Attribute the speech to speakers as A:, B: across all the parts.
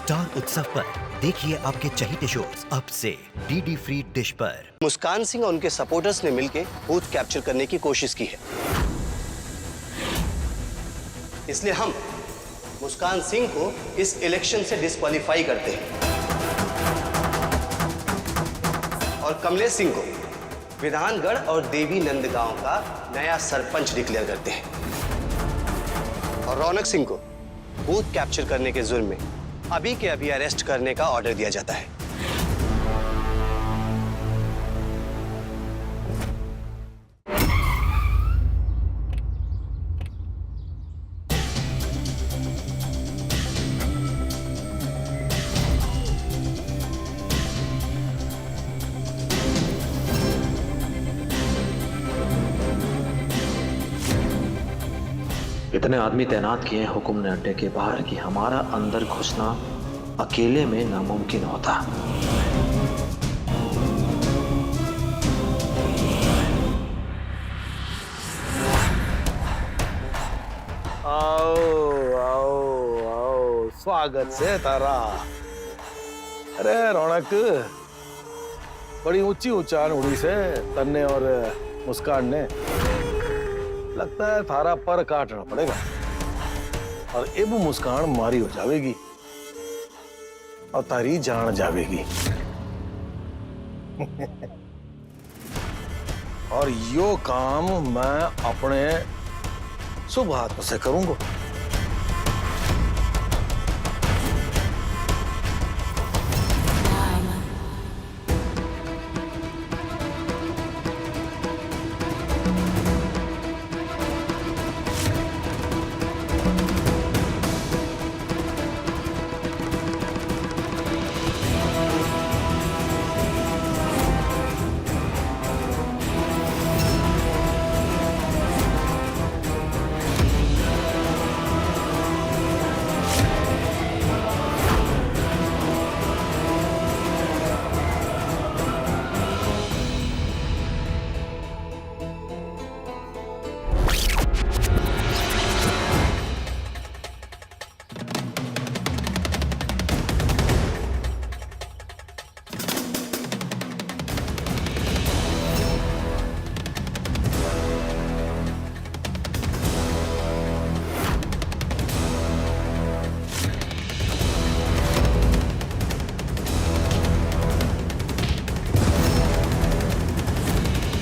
A: Star उत्सव पर देखिए आपके चहीते शोज अब से डीडी फ्री डिश पर।
B: मुस्कान सिंह और उनके सपोर्टर्स ने मिलकर बूथ कैप्चर करने की कोशिश की है, इसलिए हम मुस्कान सिंह को इस इलेक्शन से डिस्क्वालीफाई करते हैं और कमलेश सिंह को विधानगढ़ और देवी नंदगांव का नया सरपंच डिक्लेयर करते हैं और रौनक सिंह को बूथ कैप्चर करने के जुर्म में अभी के अभी अरेस्ट करने का ऑर्डर दिया जाता है।
C: इतने आदमी तैनात किए हैं हुकुम ने अड्डे के बाहर कि हमारा अंदर घुसना अकेले में नामुमकिन होता।
D: आओ आओ आओ, स्वागत से तारा। अरे रौनक, बड़ी ऊंची उच्चारण उड़ी से तन्ने और मुस्कान ने। लगता है थारा पर काटना पड़ेगा और अब मुस्कान मारी हो जाएगी और तारी जान जाएगी। और यो काम मैं अपने शुभ हाथ से करूंगा।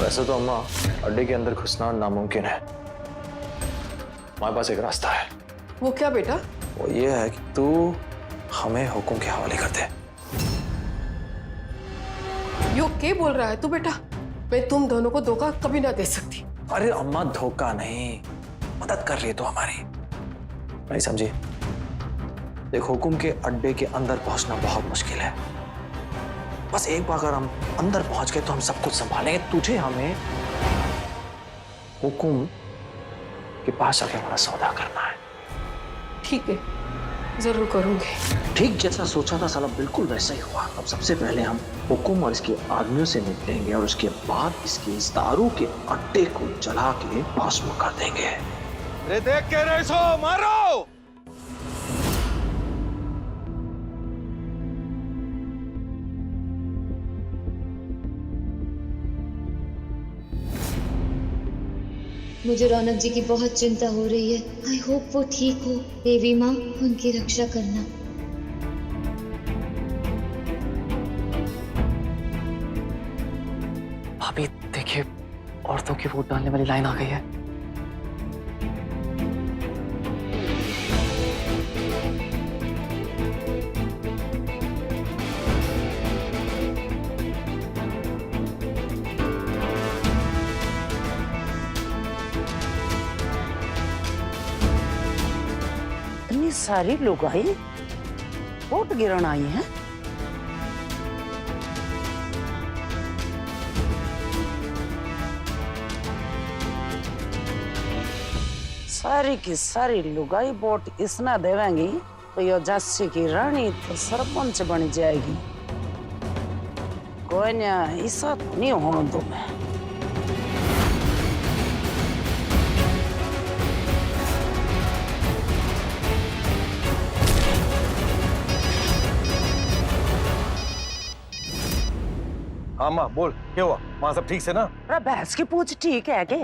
C: वैसे तो अम्मा अड्डे के अंदर घुसना नामुमकिन है। हमारे पास एक रास्ता है।
E: वो क्या बेटा?
C: वो ये है कि तू हमें हुकुम के हवाले कर दे।
E: यो क्या बोल रहा है तू बेटा? मैं तुम दोनों को धोखा कभी ना दे सकती।
C: अरे अम्मा, धोखा नहीं, मदद कर रही है तो हमारी। नहीं समझी? देख, हुकुम के अड्डे के अंदर पहुंचना बहुत मुश्किल है। बस एक बार अगर हम अंदर पहुंच गए तो हम सब कुछ संभालेंगे। तुझे हमें हुकुम के पास आके हमारा सौदा करना है।
E: ठीक है, जरूर करूंगी।
C: ठीक जैसा सोचा था साला बिल्कुल वैसा ही हुआ। अब सबसे पहले हम हुकुम और इसके आदमियों से निपटेंगे और उसके बाद इसके इस दारू के अड्डे को जला के भस्म कर देंगे।
D: अरे देख के रहे सो, मारो।
F: मुझे रौनक जी की बहुत चिंता हो रही है। आई होप वो ठीक हो। देवी माँ, उनकी रक्षा करना।
C: भाभी देखिए, औरतों की वोट डालने वाली लाइन आ गई है।
G: सारी लुगाई वोट गिरन आई हैं। सारी की सारी लुगाई वोट इसना देवेंगी तो यो झांसी की रानी तो सरपंच बन जाएगी। कोई ना, ऐसा नहीं होने दो मैं।
D: हाँ माँ बोल, क्या हुआ? माँ सब ठीक से ना?
G: अरे भैंस की पूछ ठीक है के?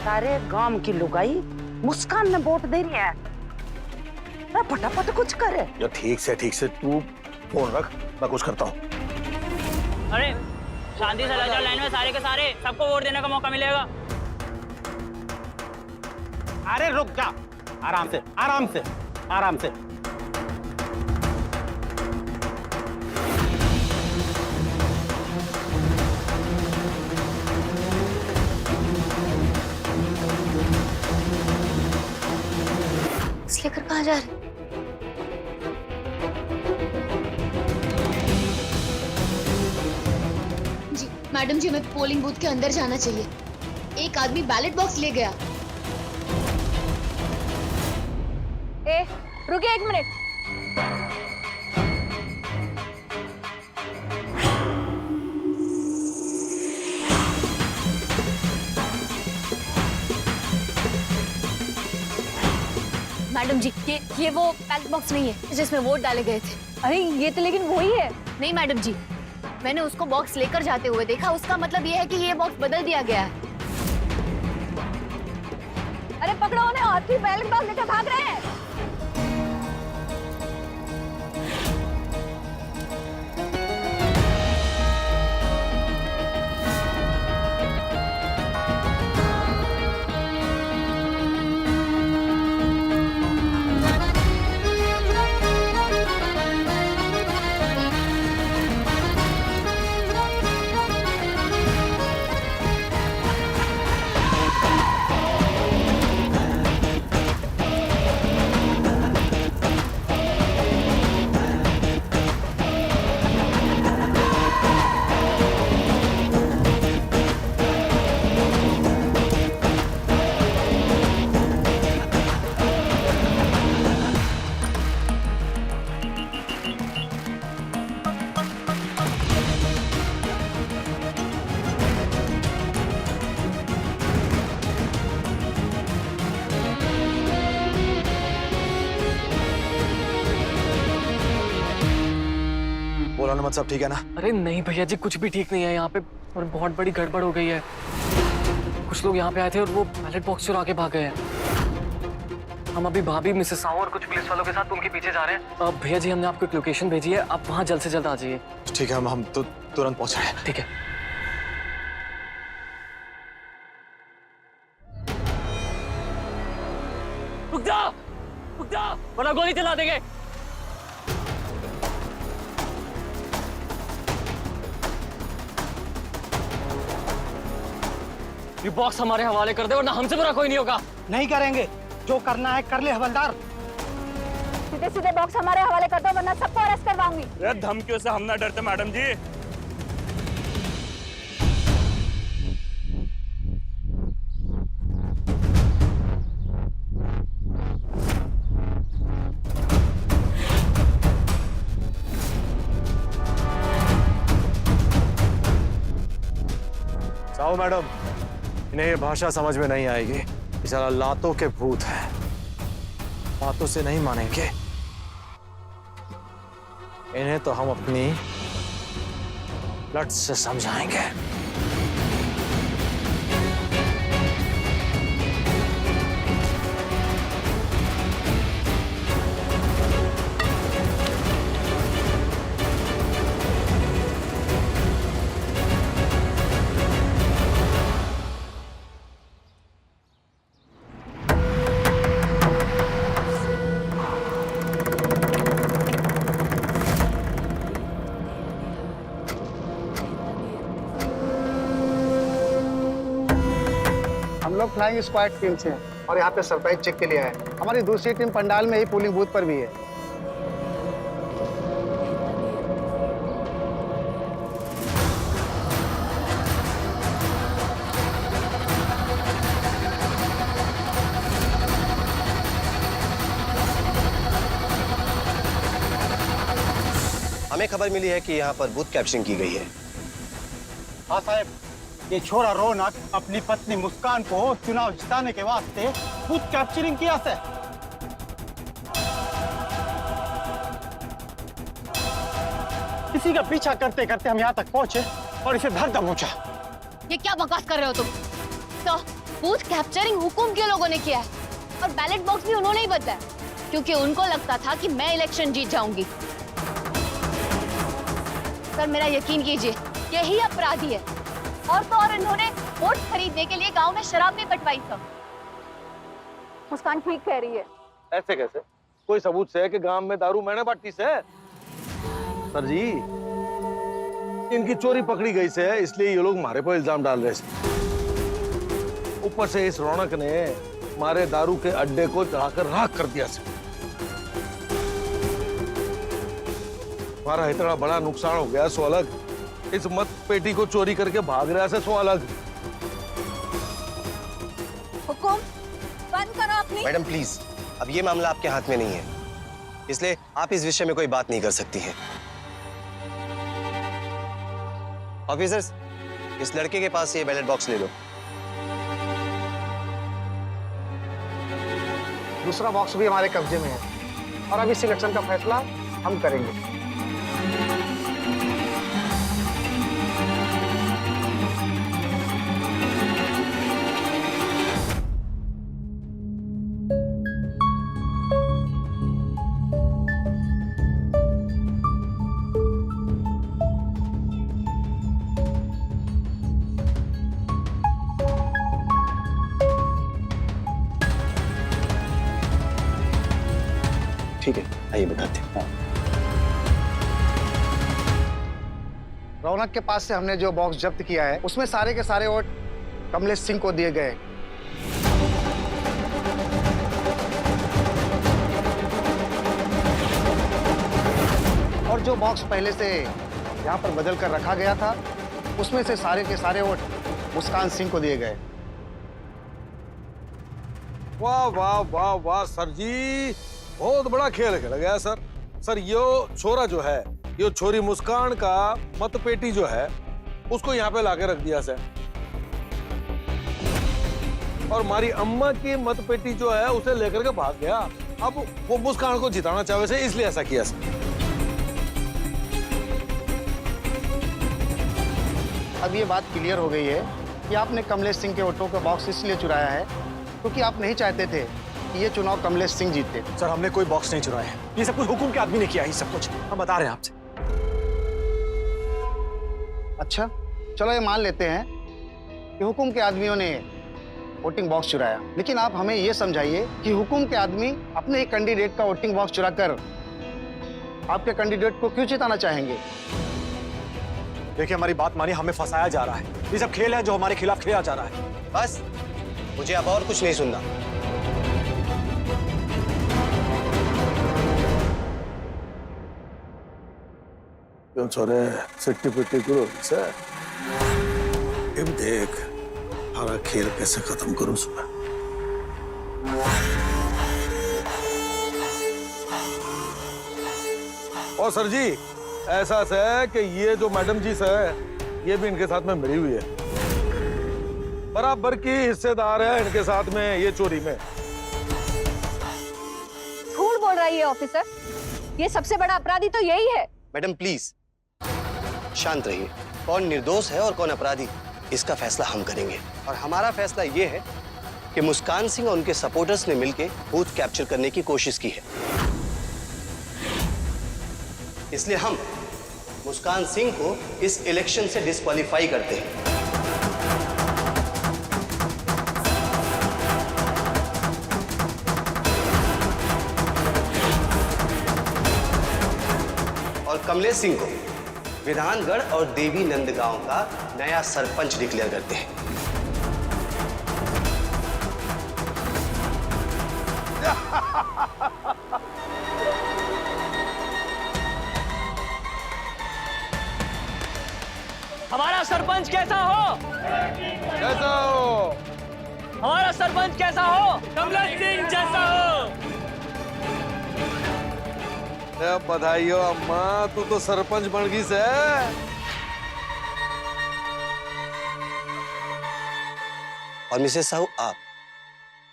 G: सारे गांव की लुगाई मुस्कान ने वोट दे रही है। अरे फटाफट कुछ करे।
D: यार ठीक से तू फोन रख, मैं कुछ करता हूँ।
H: अरे शांति से लग जाओ लाइन में सारे के सारे, सबको वोट देने का मौका मिलेगा।
I: अरे रुक जा, आराम से आराम से आराम से।
F: लेकर कहाँ जा रहे? जी मैडम जी, हमें पोलिंग बूथ के अंदर जाना चाहिए। एक आदमी बैलेट बॉक्स ले गया।
J: ए, रुकिए 1 मिनट। मैडम जी, ये वो बैलेट बॉक्स नहीं है जिसमें वोट डाले गए थे। अरे ये तो लेकिन वही है। नहीं मैडम जी, मैंने उसको बॉक्स लेकर जाते हुए देखा। उसका मतलब ये है कि ये बॉक्स बदल दिया गया है। अरे पकड़ो उन्हें, हाथी बैलेट बॉक्स लेकर भाग रहे हैं।
C: मत सब ठीक है ना?
K: अरे नहीं भैया जी, कुछ भी ठीक नहीं है यहाँ पे, और बहुत बड़ी गड़बड़ हो गई है। कुछ लोग यहाँ पे आए थे और वो बैलेट बॉक्स चुरा के भाग गए हैं। हम अभी भाभी, मिसेस साहू और कुछ पुलिस वालों के साथ उनके पीछे जा रहे हैं। भैया जी, हमने आपको एक लोकेशन भेजी है, आप वहाँ जल्द से जल्द आ जाइए।
C: ठीक है, हम तो तुरंत पहुँच रहे हैं।
K: ठीक है। रुक जा, वरना गोली चला देंगे। ये बॉक्स हमारे हवाले कर दे, वरना हमसे बुरा कोई नहीं होगा।
I: नहीं करेंगे, जो करना है कर ले हवलदार।
J: सीधे सीधे बॉक्स हमारे हवाले कर दो, वरना सबको अरेस्ट करवाऊंगी।
L: अरे धमकियों से हम ना डरते मैडम जी।
C: साहू मैडम, इन्हें ये भाषा समझ में नहीं आएगी। बेचारा लातों के भूत है, बातों से नहीं मानेंगे। इन्हें तो हम अपनी लट से समझाएंगे।
I: हम लोग फ्लाइंग स्क्वाड टीम से हैं और यहाँ पे सरप्राइज चेक के लिए आए। हमारी दूसरी टीम पंडाल में ही पोलिंग बूथ पर भी है।
B: हमें खबर मिली है कि यहाँ पर बूथ कैप्चरिंग की गई है।
I: हाँ साहब, ये छोरा रौनक अपनी पत्नी मुस्कान को चुनाव जिताने के वास्ते बूथ कैप्चरिंग किया से। इसी का पीछा करते करते हम यहाँ तक पहुंचे और इसे धर दबोचा।
J: ये क्या बकवास कर रहे हो तुम? तो बूथ कैप्चरिंग हुकुम के लोगों ने किया है और बैलेट बॉक्स भी उन्होंने ही बताया, क्योंकि उनको लगता था कि मैं इलेक्शन जीत जाऊंगी। सर मेरा यकीन कीजिए, यही अपराधी है। और तो और इन्होंने वोट खरीदने के लिए गांव में शराब भी बंटवाई। सब मुस्कान ठीक कह रही है।
D: ऐसे कैसे? कोई सबूत से है कि गांव में दारू मैंने बांटी से? सर जी, इनकी चोरी पकड़ी गई से, इसलिए ये लोग हमारे पर इल्जाम डाल रहे हैं। ऊपर से इस रौनक ने हमारे दारू के अड्डे को जलाकर राख कर दिया से। हमारा इतना बड़ा नुकसान हो गया सो अलग, इस मत पेटी को चोरी करके भाग रहा से सो अलग।
J: हुकुम बंद करो अपनी।
B: मैडम प्लीज, अब ये मामला आपके हाथ में नहीं है, इसलिए आप इस विषय में कोई बात नहीं कर सकती हैं। ऑफिसर्स, इस लड़के के पास से ये बैलेट बॉक्स ले लो।
I: दूसरा बॉक्स भी हमारे कब्जे में है और अभी सिलेक्शन का फैसला हम करेंगे।
B: ठीक है, आइए बताते हैं।
I: रौनक के पास से हमने जो बॉक्स जब्त किया है उसमें सारे के सारे वोट कमलेश सिंह को दिए गए। और जो बॉक्स पहले से यहाँ पर बदल कर रखा गया था उसमें से सारे के सारे वोट मुस्कान सिंह को दिए गए।
D: वाह वाह वाह वाह सर जी, बहुत बड़ा खेल खेला गया सर। सर यो छोरा जो है, यो छोरी मुस्कान का मत पेटी जो है उसको यहाँ पे लाके रख दिया सर, और हमारी अम्मा की मत पेटी जो है उसे लेकर के भाग गया। अब वो मुस्कान को जिताना चाहे से, इसलिए ऐसा किया सर।
I: अब ये बात क्लियर हो गई है कि आपने कमलेश सिंह के वोटों का बॉक्स इसलिए चुराया है क्योंकि आप नहीं चाहते थे कि ये चुनाव कमलेश सिंह जीते।
C: सर हमने कोई बॉक्स नहीं चुराया है, ये सब कुछ हुकुम के आदमी ने किया है, सब कुछ हम बता रहे हैं आपसे।
I: अच्छा चलो ये मान लेते हैं कि हुकुम के आदमियों ने वोटिंग बॉक्स चुराया, लेकिन आप हमें ये समझाइए कि हुकुम के आदमी अपने ही कैंडिडेट का वोटिंग बॉक्स चुराकर आपके कैंडिडेट को क्यों जिताना चाहेंगे?
C: देखिए हमारी बात मानिए, हमें फंसाया जा रहा है। ये सब खेल है जो हमारे खिलाफ खेला जा रहा है।
B: बस, मुझे अब और कुछ नहीं सुनना।
D: क्यों छोरे सिट्टी पिट्टी करो सर, अब देख हमारा खेल कैसे खत्म करूं सुबह। और सर जी ऐसा है कि ये जो मैडम जी है ये भी इनके साथ में मिली हुई है, बराबर की हिस्सेदार है इनके साथ में ये चोरी में।
J: झूठ बोल रही है ऑफिसर, ये सबसे बड़ा अपराधी तो यही है।
B: मैडम प्लीज शांत रहिए। कौन निर्दोष है और कौन अपराधी, इसका फैसला हम करेंगे। और हमारा फैसला ये है कि मुस्कान सिंह और उनके सपोर्टर्स ने मिलकर बूथ कैप्चर करने की कोशिश की है, इसलिए हम मुस्कान सिंह को इस इलेक्शन से डिस्क्वालीफाई करते हैं। और कमलेश सिंह को विधानगढ़ और देवी नंदगांव का नया सरपंच डिक्लेयर करते हैं।
H: हमारा सरपंच कैसा हो?
D: कैसा हो?
H: हमारा सरपंच कैसा हो? कमलेश सिंह जैसा हो।
D: बधाई हो अम्मा, तू तो सरपंच बन गई से।
B: और मिसेस साहू,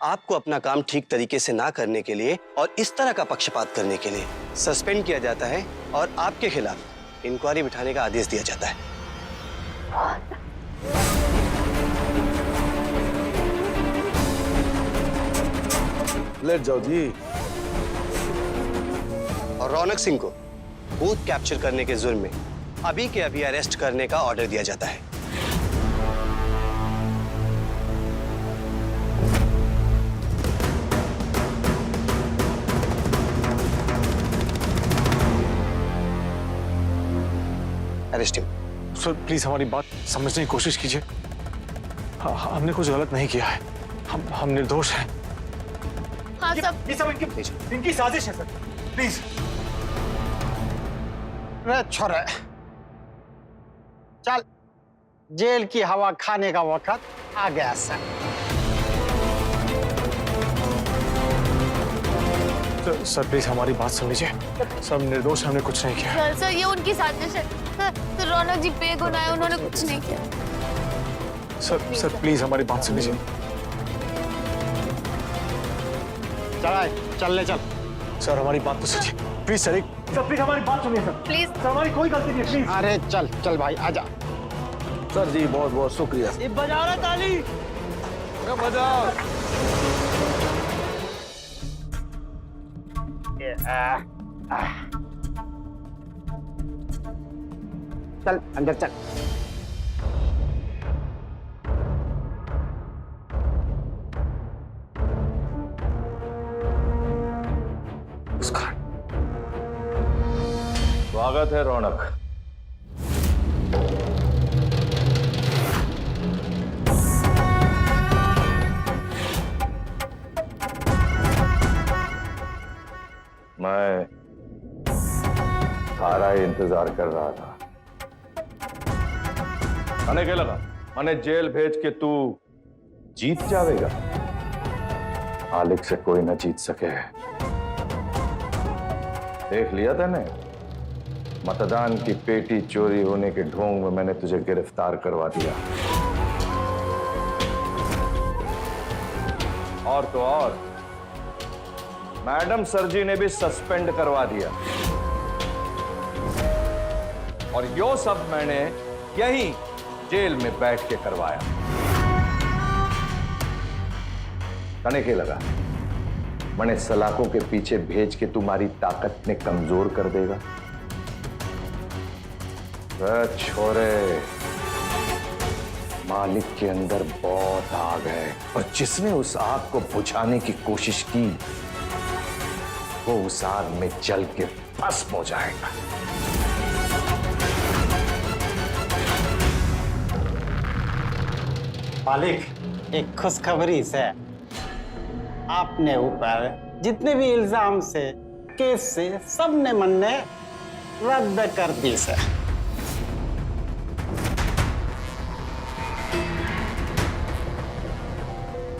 B: आपको अपना काम ठीक तरीके से ना करने के लिए और इस तरह का पक्षपात करने के लिए सस्पेंड किया जाता है और आपके खिलाफ इंक्वायरी बिठाने का आदेश दिया जाता है।
D: लेट जाओ जी।
B: और रौनक सिंह को बूथ कैप्चर करने के जुर्म में अभी के अभी अरेस्ट करने का ऑर्डर दिया जाता है। Arrest him.
C: सर प्लीज हमारी बात समझने की कोशिश कीजिए। हमने कुछ गलत नहीं किया है। हम निर्दोष हैं।
J: हाँ सब
C: ये सब इनकी साजिश है सर। प्लीज।
I: रे छोरे, चल, जेल की हवा खाने का वक्त आ गया सर।
C: सर प्लीज हमारी बात सुन लीजिए। सब निर्दोष हैं, हमने कुछ नहीं किया।
J: सर ये उनकी साजिश है। सर रौनक जी बेगुनाह है, उन्होंने कुछ नहीं किया।
C: सर प्लीज हमारी बात सुन लीजिए।
I: चल ले चल।
C: सर हमारी बात तो सुनिए प्लीज। सर प्लीज हमारी बात सुनिए सर।
J: प्लीज
C: सर हमारी कोई गलती नहीं है प्लीज।
I: अरे चल चल भाई आजा।
D: सर जी बहुत बहुत शुक्रिया।
K: बजाओ ना ताली।
D: बजाओ।
I: चल अंदर चल।
D: स्वागत है रौनक। मैं सारा इंतजार कर रहा था। मैंने क्या लगा मैंने जेल भेज के तू जीत जाएगा। मालिक से कोई न जीत सके। देख लिया तूने मतदान की पेटी चोरी होने के ढोंग में मैंने तुझे गिरफ्तार करवा दिया। और तो और मैडम सर जी ने भी सस्पेंड करवा दिया। और यो सब मैंने यहीं जेल में बैठ के करवाया। तने क्या लगा मैंने सलाखों के पीछे भेज के तुम्हारी ताकत में कमजोर कर देगा? छोरे, मालिक के अंदर बहुत आग है और जिसने उस आग को बुझाने की कोशिश की वो उस आग में जल के भस्म हो जाएगा।
I: मालिक, एक खुशखबरी से आपने ऊपर जितने भी इल्जाम से केस से सबने मन्ने रद्द कर दी से।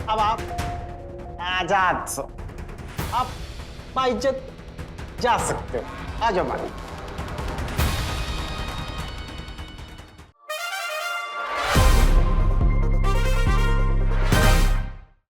I: अब आप आजाद हो। आप बाइज्जत जा सकते हो। आ जाओ मालिक।